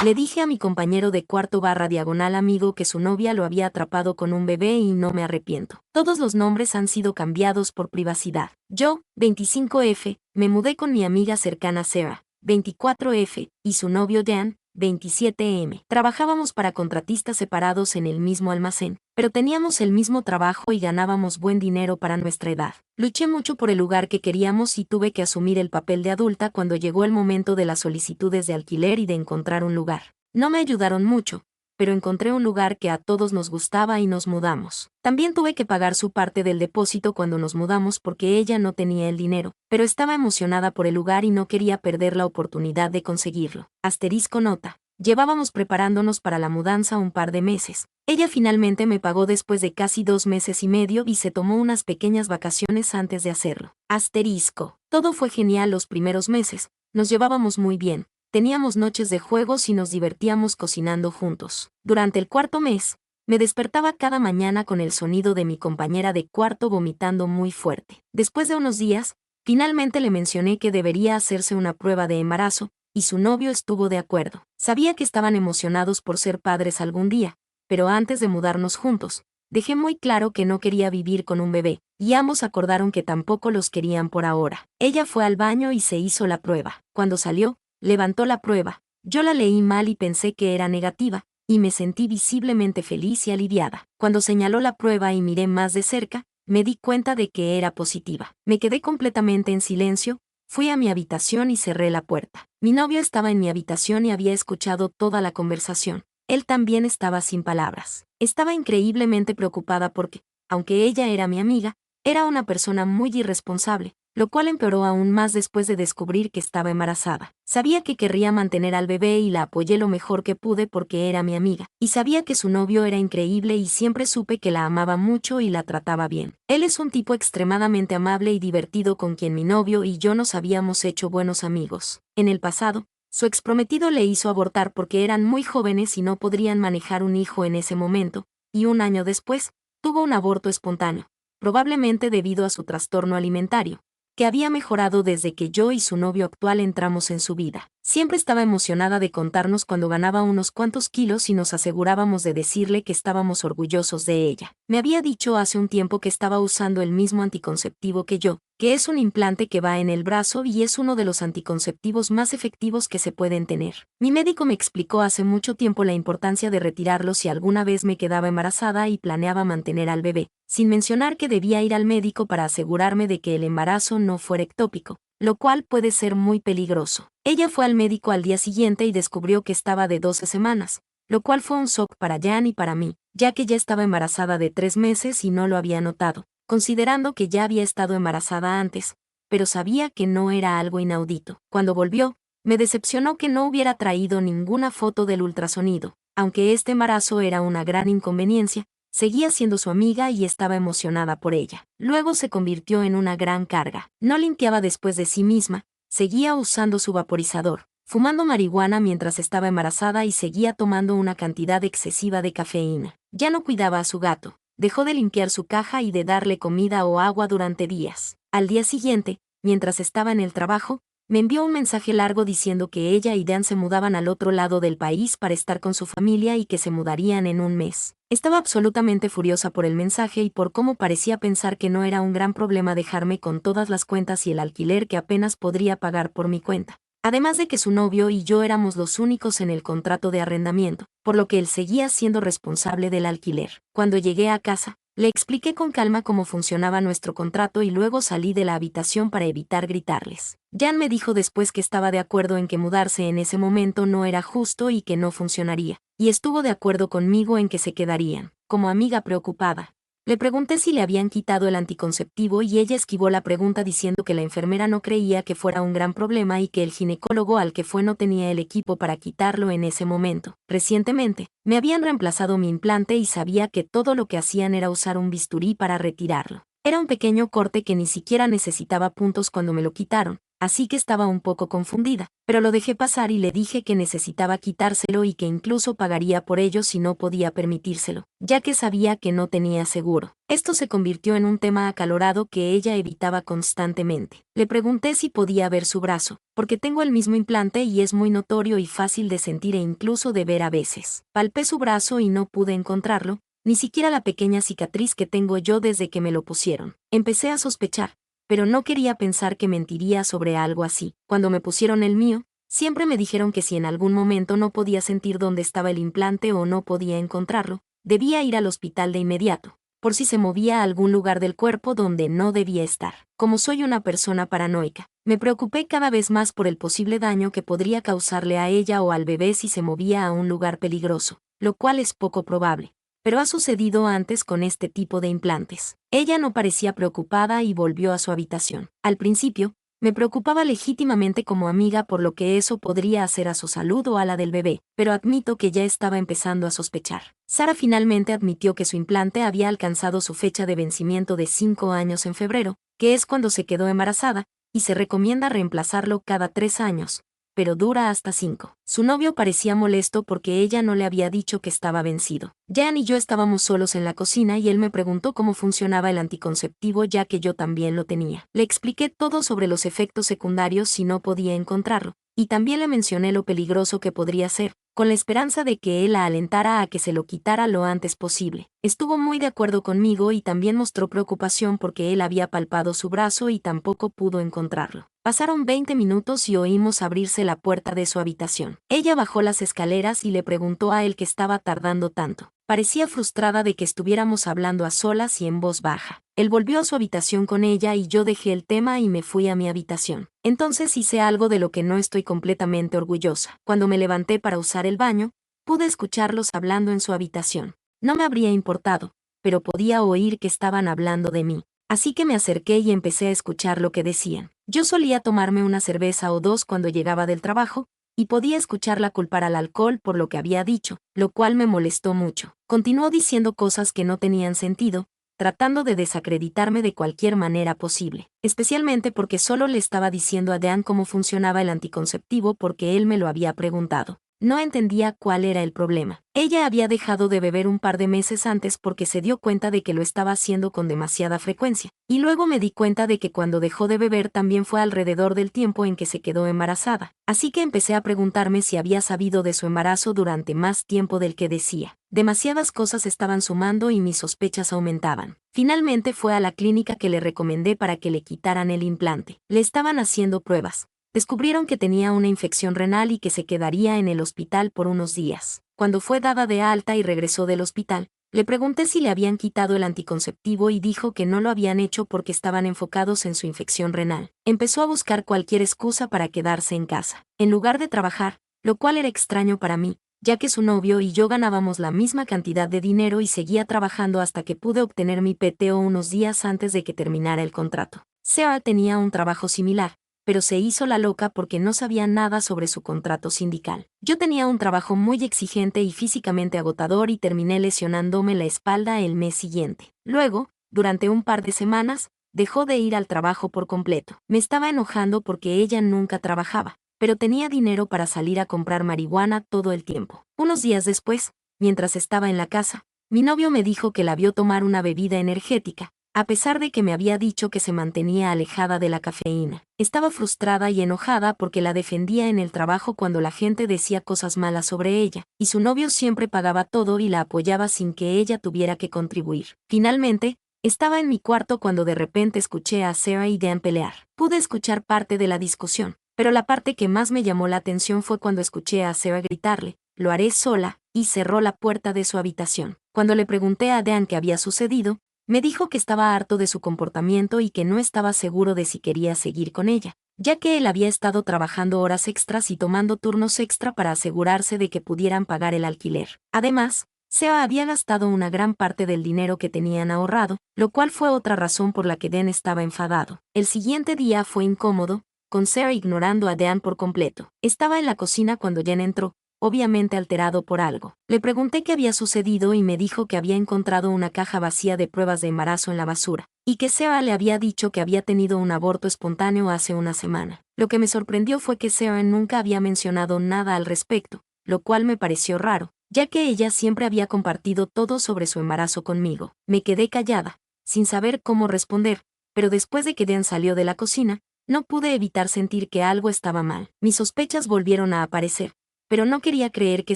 Le dije a mi compañero de cuarto barra diagonal amigo que su novia lo había atrapado con un bebé y no me arrepiento. Todos los nombres han sido cambiados por privacidad. Yo, 25F, me mudé con mi amiga cercana Sarah, 24F, y su novio Dan, 27M. Trabajábamos para contratistas separados en el mismo almacén, pero teníamos el mismo trabajo y ganábamos buen dinero para nuestra edad. Luché mucho por el lugar que queríamos y tuve que asumir el papel de adulta cuando llegó el momento de las solicitudes de alquiler y de encontrar un lugar. No me ayudaron mucho, pero encontré un lugar que a todos nos gustaba y nos mudamos. También tuve que pagar su parte del depósito cuando nos mudamos porque ella no tenía el dinero, pero estaba emocionada por el lugar y no quería perder la oportunidad de conseguirlo. Asterisco nota. Llevábamos preparándonos para la mudanza un par de meses. Ella finalmente me pagó después de casi 2 meses y medio y se tomó unas pequeñas vacaciones antes de hacerlo. Asterisco. Todo fue genial los primeros meses. Nos llevábamos muy bien. Teníamos noches de juegos y nos divertíamos cocinando juntos. Durante el cuarto mes, me despertaba cada mañana con el sonido de mi compañera de cuarto vomitando muy fuerte. Después de unos días, finalmente le mencioné que debería hacerse una prueba de embarazo, y su novio estuvo de acuerdo. Sabía que estaban emocionados por ser padres algún día, pero antes de mudarnos juntos, dejé muy claro que no quería vivir con un bebé, y ambos acordaron que tampoco los querían por ahora. Ella fue al baño y se hizo la prueba. Cuando salió, levantó la prueba. Yo la leí mal y pensé que era negativa, y me sentí visiblemente feliz y aliviada. Cuando señaló la prueba y miré más de cerca, me di cuenta de que era positiva. Me quedé completamente en silencio, fui a mi habitación y cerré la puerta. Mi novio estaba en mi habitación y había escuchado toda la conversación. Él también estaba sin palabras. Estaba increíblemente preocupada porque, aunque ella era mi amiga, era una persona muy irresponsable, lo cual empeoró aún más después de descubrir que estaba embarazada. Sabía que querría mantener al bebé y la apoyé lo mejor que pude porque era mi amiga, y sabía que su novio era increíble y siempre supe que la amaba mucho y la trataba bien. Él es un tipo extremadamente amable y divertido con quien mi novio y yo nos habíamos hecho buenos amigos. En el pasado, su exprometido le hizo abortar porque eran muy jóvenes y no podrían manejar un hijo en ese momento, y un año después, tuvo un aborto espontáneo, probablemente debido a su trastorno alimentario, que había mejorado desde que yo y su novio actual entramos en su vida. Siempre estaba emocionada de contarnos cuando ganaba unos cuantos kilos y nos asegurábamos de decirle que estábamos orgullosos de ella. Me había dicho hace un tiempo que estaba usando el mismo anticonceptivo que yo, que es un implante que va en el brazo y es uno de los anticonceptivos más efectivos que se pueden tener. Mi médico me explicó hace mucho tiempo la importancia de retirarlo si alguna vez me quedaba embarazada y planeaba mantener al bebé, sin mencionar que debía ir al médico para asegurarme de que el embarazo no fuera ectópico, lo cual puede ser muy peligroso. Ella fue al médico al día siguiente y descubrió que estaba de 12 semanas, lo cual fue un shock para Jan y para mí, ya que ya estaba embarazada de 3 meses y no lo había notado, considerando que ya había estado embarazada antes, pero sabía que no era algo inaudito. Cuando volvió, me decepcionó que no hubiera traído ninguna foto del ultrasonido. Aunque este embarazo era una gran inconveniencia, seguía siendo su amiga y estaba emocionada por ella. Luego se convirtió en una gran carga. No limpiaba después de sí misma, seguía usando su vaporizador, fumando marihuana mientras estaba embarazada y seguía tomando una cantidad excesiva de cafeína. Ya no cuidaba a su gato, dejó de limpiar su caja y de darle comida o agua durante días. Al día siguiente, mientras estaba en el trabajo, me envió un mensaje largo diciendo que ella y Dan se mudaban al otro lado del país para estar con su familia y que se mudarían en un mes. Estaba absolutamente furiosa por el mensaje y por cómo parecía pensar que no era un gran problema dejarme con todas las cuentas y el alquiler que apenas podría pagar por mi cuenta. Además de que su novio y yo éramos los únicos en el contrato de arrendamiento, por lo que él seguía siendo responsable del alquiler. Cuando llegué a casa, le expliqué con calma cómo funcionaba nuestro contrato y luego salí de la habitación para evitar gritarles. Jan me dijo después que estaba de acuerdo en que mudarse en ese momento no era justo y que no funcionaría, y estuvo de acuerdo conmigo en que se quedarían. Como amiga preocupada, le pregunté si le habían quitado el anticonceptivo y ella esquivó la pregunta diciendo que la enfermera no creía que fuera un gran problema y que el ginecólogo al que fue no tenía el equipo para quitarlo en ese momento. Recientemente, me habían reemplazado mi implante y sabía que todo lo que hacían era usar un bisturí para retirarlo. Era un pequeño corte que ni siquiera necesitaba puntos cuando me lo quitaron, así que estaba un poco confundida, pero lo dejé pasar y le dije que necesitaba quitárselo y que incluso pagaría por ello si no podía permitírselo, ya que sabía que no tenía seguro. Esto se convirtió en un tema acalorado que ella evitaba constantemente. Le pregunté si podía ver su brazo, porque tengo el mismo implante y es muy notorio y fácil de sentir e incluso de ver a veces. Palpé su brazo y no pude encontrarlo, ni siquiera la pequeña cicatriz que tengo yo desde que me lo pusieron. Empecé a sospechar, pero no quería pensar que mentiría sobre algo así. Cuando me pusieron el mío, siempre me dijeron que si en algún momento no podía sentir dónde estaba el implante o no podía encontrarlo, debía ir al hospital de inmediato, por si se movía a algún lugar del cuerpo donde no debía estar. Como soy una persona paranoica, me preocupé cada vez más por el posible daño que podría causarle a ella o al bebé si se movía a un lugar peligroso, lo cual es poco probable. Pero ha sucedido antes con este tipo de implantes. Ella no parecía preocupada y volvió a su habitación. Al principio, me preocupaba legítimamente como amiga por lo que eso podría hacer a su salud o a la del bebé, pero admito que ya estaba empezando a sospechar. Sara finalmente admitió que su implante había alcanzado su fecha de vencimiento de 5 años en febrero, que es cuando se quedó embarazada, y se recomienda reemplazarlo cada 3 años, pero dura hasta 5. Su novio parecía molesto porque ella no le había dicho que estaba vencido. Jan y yo estábamos solos en la cocina y él me preguntó cómo funcionaba el anticonceptivo ya que yo también lo tenía. Le expliqué todo sobre los efectos secundarios si no podía encontrarlo, y también le mencioné lo peligroso que podría ser, con la esperanza de que él la alentara a que se lo quitara lo antes posible. Estuvo muy de acuerdo conmigo y también mostró preocupación porque él había palpado su brazo y tampoco pudo encontrarlo. Pasaron 20 minutos y oímos abrirse la puerta de su habitación. Ella bajó las escaleras y le preguntó a él qué estaba tardando tanto. Parecía frustrada de que estuviéramos hablando a solas y en voz baja. Él volvió a su habitación con ella y yo dejé el tema y me fui a mi habitación. Entonces hice algo de lo que no estoy completamente orgullosa. Cuando me levanté para usar el baño, pude escucharlos hablando en su habitación. No me habría importado, pero podía oír que estaban hablando de mí. Así que me acerqué y empecé a escuchar lo que decían. Yo solía tomarme una cerveza o dos cuando llegaba del trabajo, y podía escucharla culpar al alcohol por lo que había dicho, lo cual me molestó mucho. Continuó diciendo cosas que no tenían sentido, tratando de desacreditarme de cualquier manera posible, especialmente porque solo le estaba diciendo a Dan cómo funcionaba el anticonceptivo porque él me lo había preguntado. No entendía cuál era el problema. Ella había dejado de beber un par de meses antes porque se dio cuenta de que lo estaba haciendo con demasiada frecuencia, y luego me di cuenta de que cuando dejó de beber también fue alrededor del tiempo en que se quedó embarazada. Así que empecé a preguntarme si había sabido de su embarazo durante más tiempo del que decía. Demasiadas cosas estaban sumando y mis sospechas aumentaban. Finalmente fue a la clínica que le recomendé para que le quitaran el implante. Le estaban haciendo pruebas. Descubrieron que tenía una infección renal y que se quedaría en el hospital por unos días. Cuando fue dada de alta y regresó del hospital, le pregunté si le habían quitado el anticonceptivo y dijo que no lo habían hecho porque estaban enfocados en su infección renal. Empezó a buscar cualquier excusa para quedarse en casa, en lugar de trabajar, lo cual era extraño para mí, ya que su novio y yo ganábamos la misma cantidad de dinero y seguía trabajando hasta que pude obtener mi PTO unos días antes de que terminara el contrato. Sarah tenía un trabajo similar, pero se hizo la loca porque no sabía nada sobre su contrato sindical. Yo tenía un trabajo muy exigente y físicamente agotador y terminé lesionándome la espalda el mes siguiente. Luego, durante un par de semanas, dejó de ir al trabajo por completo. Me estaba enojando porque ella nunca trabajaba, pero tenía dinero para salir a comprar marihuana todo el tiempo. Unos días después, mientras estaba en la casa, mi novio me dijo que la vio tomar una bebida energética, a pesar de que me había dicho que se mantenía alejada de la cafeína. Estaba frustrada y enojada porque la defendía en el trabajo cuando la gente decía cosas malas sobre ella, y su novio siempre pagaba todo y la apoyaba sin que ella tuviera que contribuir. Finalmente, estaba en mi cuarto cuando de repente escuché a Sarah y Dan pelear. Pude escuchar parte de la discusión, pero la parte que más me llamó la atención fue cuando escuché a Sarah gritarle, «Lo haré sola», y cerró la puerta de su habitación. Cuando le pregunté a Dan qué había sucedido, me dijo que estaba harto de su comportamiento y que no estaba seguro de si quería seguir con ella, ya que él había estado trabajando horas extras y tomando turnos extra para asegurarse de que pudieran pagar el alquiler. Además, Seba había gastado una gran parte del dinero que tenían ahorrado, lo cual fue otra razón por la que Dan estaba enfadado. El siguiente día fue incómodo, con Sarah ignorando a Dan por completo. Estaba en la cocina cuando Jen entró, obviamente alterado por algo. Le pregunté qué había sucedido y me dijo que había encontrado una caja vacía de pruebas de embarazo en la basura, y que Sarah le había dicho que había tenido un aborto espontáneo hace una semana. Lo que me sorprendió fue que Sarah nunca había mencionado nada al respecto, lo cual me pareció raro, ya que ella siempre había compartido todo sobre su embarazo conmigo. Me quedé callada, sin saber cómo responder, pero después de que Dan salió de la cocina, no pude evitar sentir que algo estaba mal. Mis sospechas volvieron a aparecer, pero no quería creer que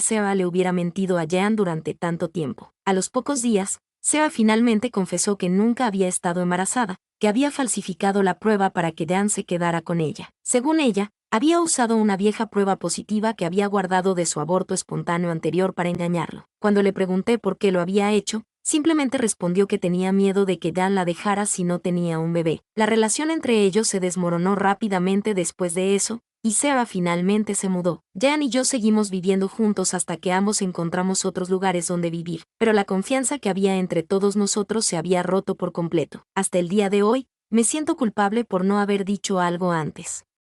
Sarah le hubiera mentido a Jan durante tanto tiempo. A los pocos días, Sarah finalmente confesó que nunca había estado embarazada, que había falsificado la prueba para que Dan se quedara con ella. Según ella, había usado una vieja prueba positiva que había guardado de su aborto espontáneo anterior para engañarlo. Cuando le pregunté por qué lo había hecho, simplemente respondió que tenía miedo de que Dan la dejara si no tenía un bebé. La relación entre ellos se desmoronó rápidamente después de eso, y Sarah finalmente se mudó. Jan y yo seguimos viviendo juntos hasta que ambos encontramos otros lugares donde vivir, pero la confianza que había entre todos nosotros se había roto por completo. Hasta el día de hoy, me siento culpable por no haber dicho algo antes.